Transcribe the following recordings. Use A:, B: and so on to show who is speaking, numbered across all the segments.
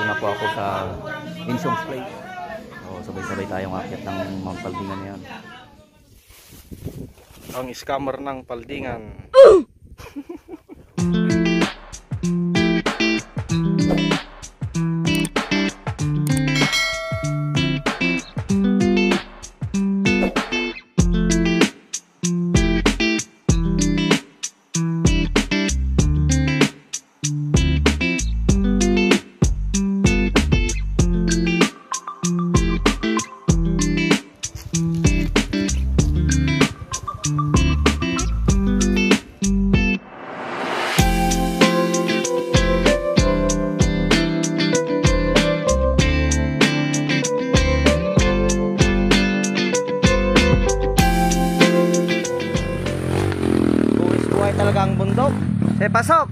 A: na po ako sa Insyong's Place. So, sabay-sabay tayong akyat ng Mount Paldingan yan.
B: Ang scammer ng Paldingan.
A: Talaga ang bundok. Pasok.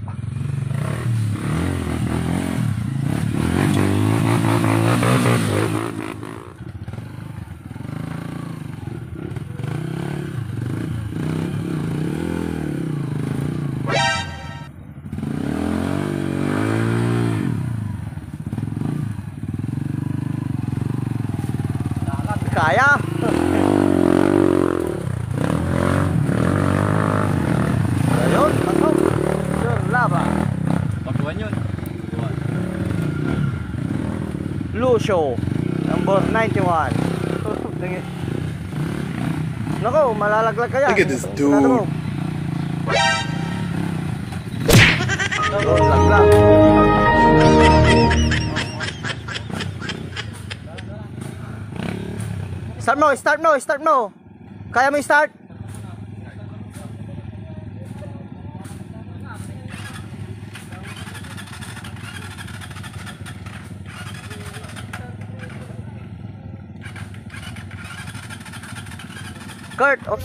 A: Kaya. Ayun, pasok. Sure, laba.
B: Pagkuhan yun.
A: Lucio, number 91. Nako, malalaglag ka yan.
B: Look at this dude.
A: Laglag. Start mo. Kaya mo i-start? Kurt, oh.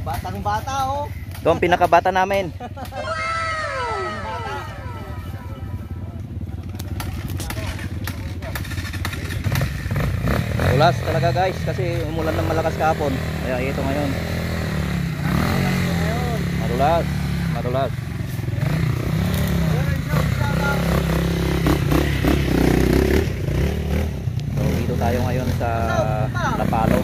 A: Batang bata, oh. Ito ang pinakabata namin. Ulas talaga guys, kasi umulan ng malakas kahapon. Kaya ito ngayon. Madulas. So dito tayo ngayon sa Lapalo.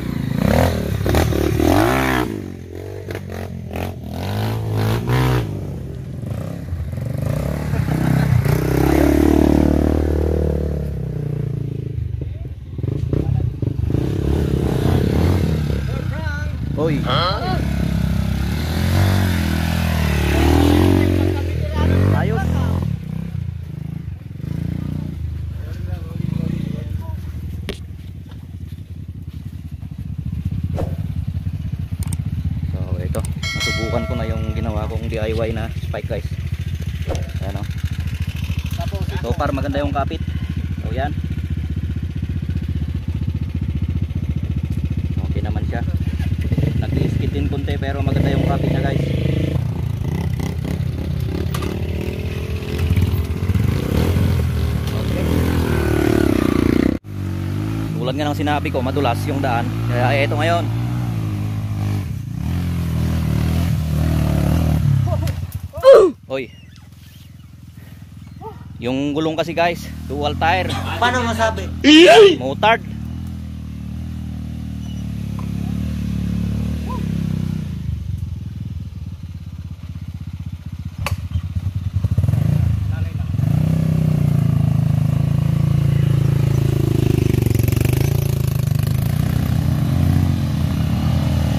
A: Hoy. Ayos. So ito, nasubukan ko na yung ginawa kong DIY na spike guys. Ayan o. So far maganda yung kapit. So yan. Okay naman siya. Nag-skid din konti pero maganda yung kapit niya guys. Okay. Tulad nga ng sinabi ko, madulas yung daan. Kaya eto ngayon. Hoy. Yung gulong kasi guys, dual tire.
C: Paano masabi?
A: Motard.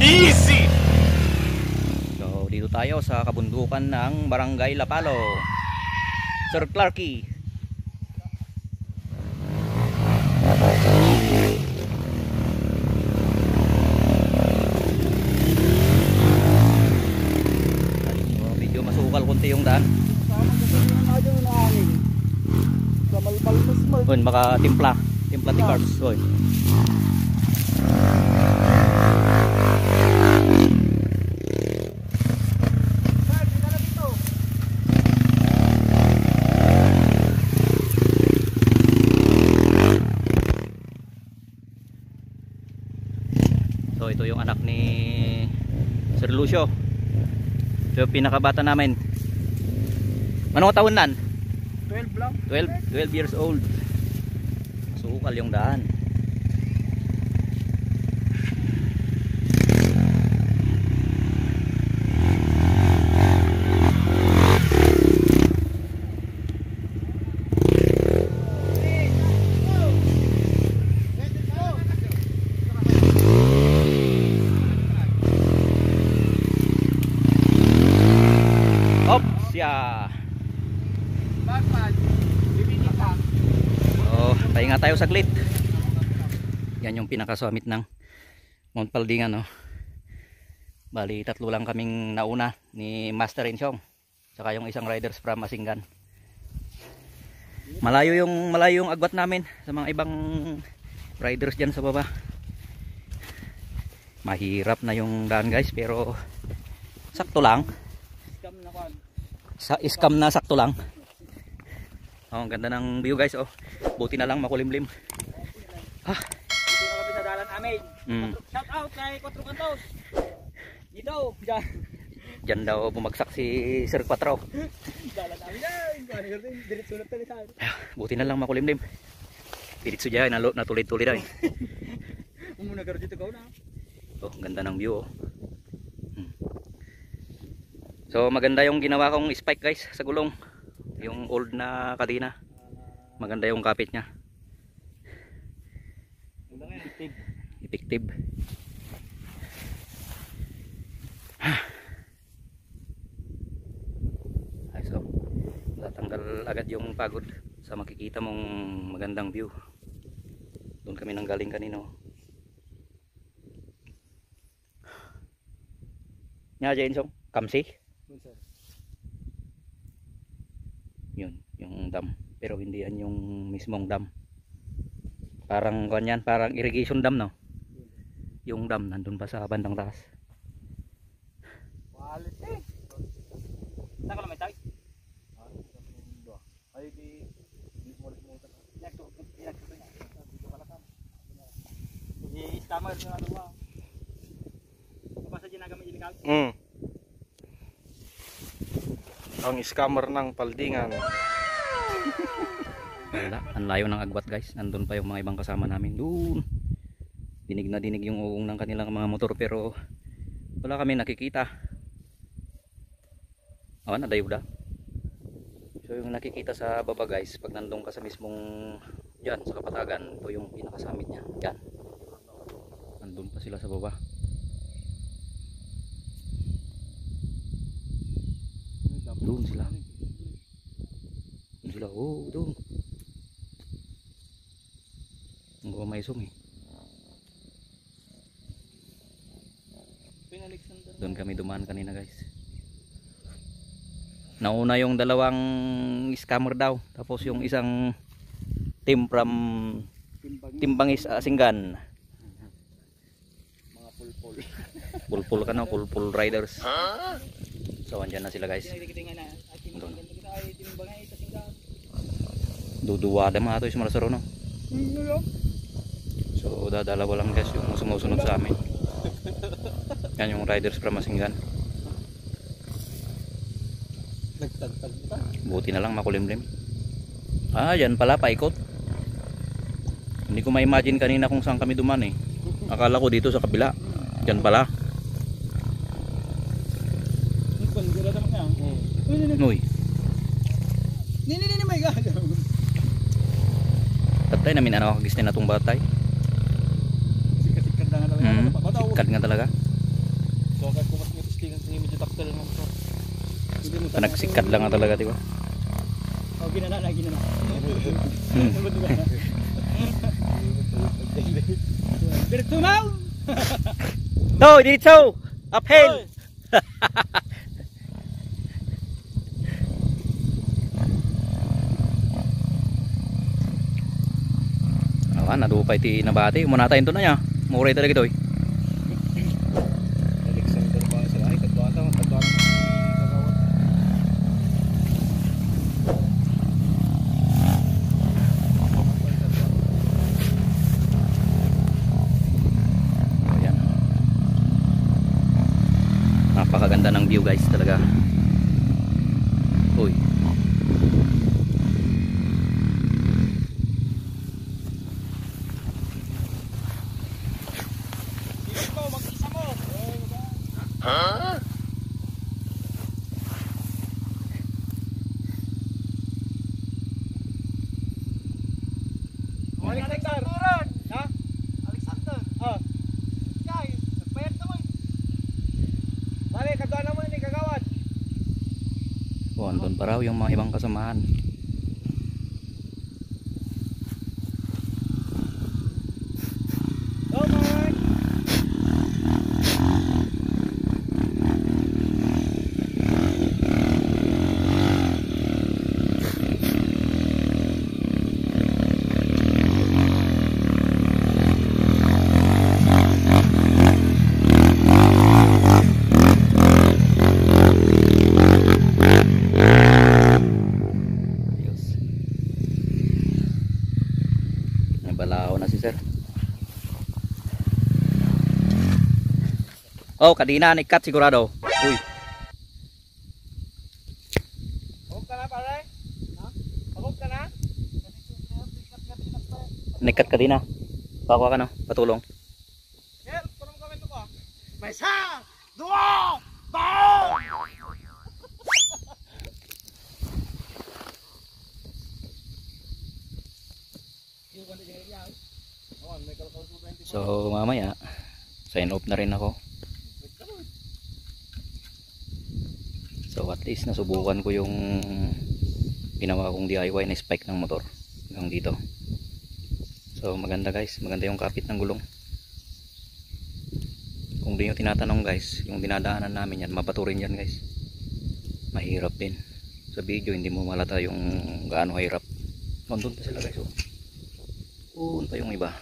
B: Easy!
A: So dito tayo sa kabundukan ng Barangay Lapalo. Sir Clarky. Medyo masukal konti yung daan. Yun, baka timpla ni Cars. Yun. So ito yung anak ni Sir Lucio. Ito yung pinakabata namin. Anong taon nan?
C: 12 lang.
A: 12 years old. Sukal yung daan. Ops, ya. Oh, pahinga tayo saglit. Yan yung pinakasummit ng Mount Paldingan, no. Bali, tatlo lang kaming nauna ni Master Insyong. Saka yung isang riders from Masinggan. Malayo yung agwat namin sa mga ibang riders diyan sa baba. Mahirap na yung daan, guys, pero sakto lang. Scam na sakto lang. Oh, ang ganda ng view, guys. Oh, buti na lang makulimlim. Ah.
C: Dito na kami sa dalan amin. Shout out kay 4 Cantos. Dito, diyan.
A: Diyan daw bumagsak si Sir Quatro.
C: Dalan amin. Diretso na tayo sa.
A: Buti na lang makulimlim. Diretso diyan natuloy-tuloy daw.
C: Muna garo dito na.
A: Oh, ganda ng view, oh. So maganda yung ginawa kong spike, guys, sa gulong. Yung old na kadena. Maganda yung kapit niya. Effective. Ay, so tatanggal agad yung pagod sa makikita mong magandang view. Doon kami nang galing kanino. Nya Jensong, kamsi. Yun, yung dam. Pero hindi yan yung mismong dam. Parang ganyan, parang irrigation dam, no? Yung dam nandun pa sa bandang taas.
C: Walit eh. Saan ka lang may tayo? Ay, di mo ta. I-scammer na ano ba? Kapasa dyan nagamit illegal?
B: Ang scammer ng Paldingan.
A: Wala, ang layo ng agwat, guys. Nandun pa yung mga ibang kasama namin doon. Dinig na dinig yung uong ng kanilang mga motor, pero wala kami nakikita. Oh, nadayuda. So yung nakikita sa baba, guys, pag nandun ka sa mismong dyan sa kapatagan, ito yung pinakasamit niya. Yan. Nandun pa sila sa baba. Doon sila. Doon sila. Oh, doon. Ang gawa may isong, eh. Doon kami dumaan kanina, guys. Nauna yung dalawang scammer daw. Tapos yung isang team from Timbangis, Singgan.
C: Mga pulpul.
A: Pulpul ka, no? Pulpul riders. So andyan na sila, guys. Duduwada mga ito yung sumarasaro, no? So dadalawa lang, guys, yung sumusunod sa amin. Yan yung riders from Masinggan. Buti na lang makulimlim. Ah, yan pala, paikot. Hindi ko ma-imagine kanina kung saan kami duman, eh. Akala ko dito sa kabila. Yan pala. Uy.
C: Nini may gagawin.
A: Tatay namin ano kagistin na itong batay.
C: Sikat-sikat na talaga.
A: Sikat nga talaga.
C: So kahit kung mas may testingan sa medyo taktal lang ito.
A: Panagsikat lang nga talaga, diba?
C: Oh, ginana. Diretso mau.
A: No, dito. Uphill. Awan, nadupay ti nabati. Muna tayo ito na niya. Muray talaga ito, eh.
C: Alexander ba sila? Ay, kadwata.
A: Ayan. Napakaganda ng view, guys, talaga. Uy.
B: Alexander. Ha? Alexander. Oh. Guys, nagbayad naman. Balik, kadwa naman ni kagawad.
A: Oh, andun pa raw yung mga ibang kasamahan.
B: Go, man.
A: Ayos. Nabalao na si sir. Oh, kadina nikat sigurado. Uy,
B: Pagod ka na, pare? Ha? Pagod ka na?
A: nikat kadina. Pakuha ka no, patulong.
B: Sir, parang kami ito ko. May isa! Dua! Bao!
A: So mamaya sign off na rin ako. So at least nasubukan ko yung ginawa kong DIY na spike ng motor hanggang dito. So maganda guys, maganda yung kapit ng gulong. Kung di nyo tinatanong guys, yung dinadaanan namin yan, mabato rin yan guys. Mahirap din. Sa video hindi mo malata yung gaano hirap. Nandun pa sila guys. Doon pa yung iba.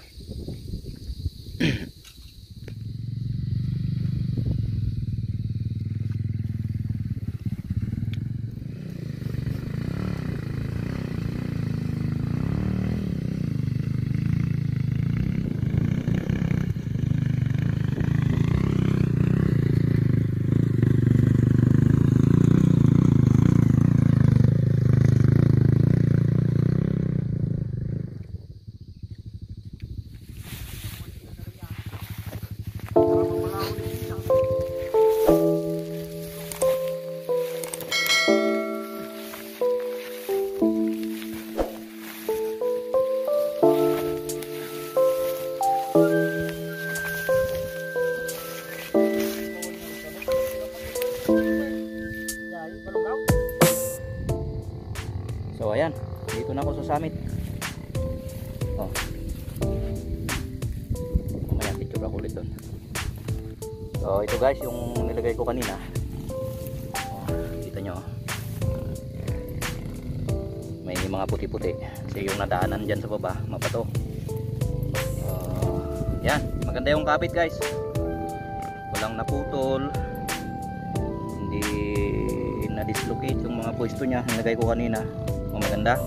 A: So ayan, dito na ako sa summit. Oh. Mamaya picture ako ulit doon. So ito guys yung nilagay ko kanina. Oh, kita nyo. May mga puti-puti. Kasi yung nadaanan dyan sa baba, mapato. Yan, maganda yung kapit guys. Walang naputol. Hindi na-dislocate yung mga pwesto niya. Nilagay ko kanina. O maganda.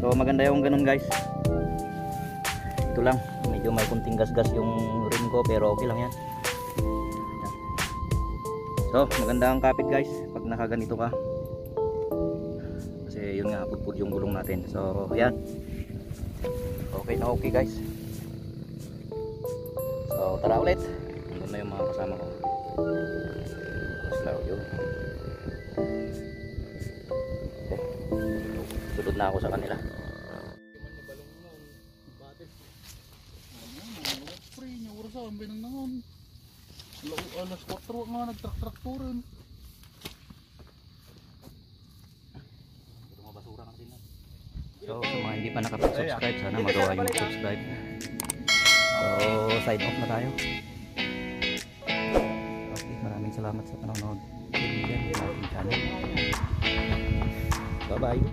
A: So maganda yung ganun guys. Ito lang, medyo may kunting gas-gas yung rim ko pero okay lang yan. So maganda ang kapit guys pag nakaganito ka. Kasi yun nga, pudpud yung gulong natin. So yan. Okay na okay guys. So tara ulit. Nandun na yung mga kasama ko. Slow yun. Sunod na ako sa kanila.
D: Alas 4 nga nagtrak-trakturin.
A: So sa mga hindi pa nakapag-subscribe, sana magawa yung subscribe. So sign off na tayo. Okay, maraming salamat sa panonood. Sa ating channel. Bye bye.